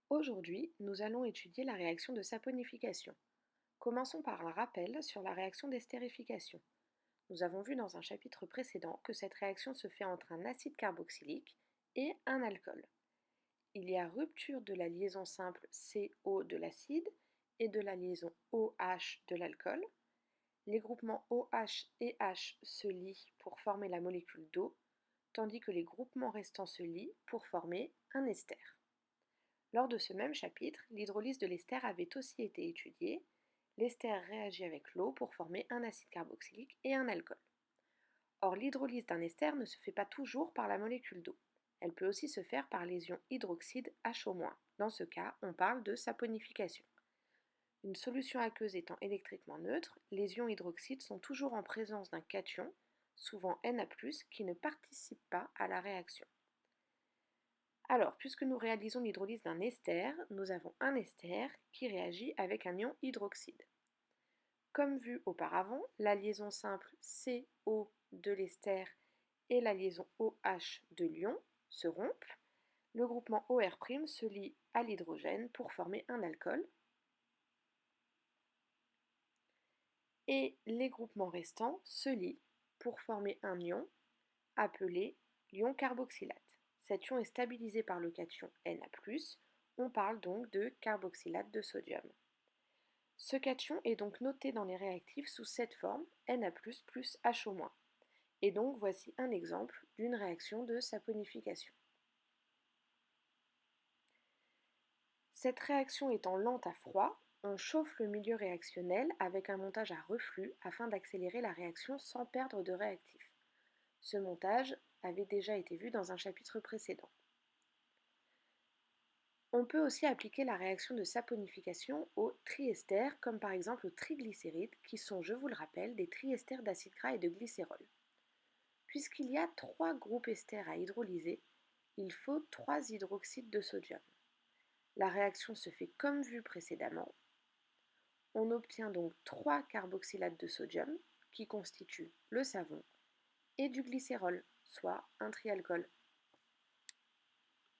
Aujourd'hui, nous allons étudier la réaction de saponification. Commençons par un rappel sur la réaction d'estérification. Nous avons vu dans un chapitre précédent que cette réaction se fait entre un acide carboxylique et un alcool. Il y a rupture de la liaison simple CO de l'acide et de la liaison OH de l'alcool. Les groupements OH et H se lient pour former la molécule d'eau, tandis que les groupements restants se lient pour former un ester. Lors de ce même chapitre, l'hydrolyse de l'ester avait aussi été étudiée. L'ester réagit avec l'eau pour former un acide carboxylique et un alcool. Or, l'hydrolyse d'un ester ne se fait pas toujours par la molécule d'eau. Elle peut aussi se faire par les ions hydroxyde HO-. Dans ce cas, on parle de saponification. Une solution aqueuse étant électriquement neutre, les ions hydroxyde sont toujours en présence d'un cation, souvent Na+, qui ne participe pas à la réaction. Alors, puisque nous réalisons l'hydrolyse d'un ester, nous avons un ester qui réagit avec un ion hydroxyde. Comme vu auparavant, la liaison simple CO de l'ester et la liaison OH de l'ion se rompent. Le groupement OR' se lie à l'hydrogène pour former un alcool. Et les groupements restants se lient pour former un ion appelé l'ion carboxylate. Cet ion est stabilisé par le cation Na+, on parle donc de carboxylate de sodium. Ce cation est donc noté dans les réactifs sous cette forme, Na++ HO-. Et donc voici un exemple d'une réaction de saponification. Cette réaction étant lente à froid, on chauffe le milieu réactionnel avec un montage à reflux afin d'accélérer la réaction sans perdre de réactif. Ce montage avait déjà été vu dans un chapitre précédent. On peut aussi appliquer la réaction de saponification aux triesters, comme par exemple aux triglycérides, qui sont, je vous le rappelle, des triesters d'acide gras et de glycérol. Puisqu'il y a 3 groupes esters à hydrolyser, il faut 3 hydroxydes de sodium. La réaction se fait comme vu précédemment. On obtient donc 3 carboxylates de sodium, qui constituent le savon, et du glycérol, soit un trialcool.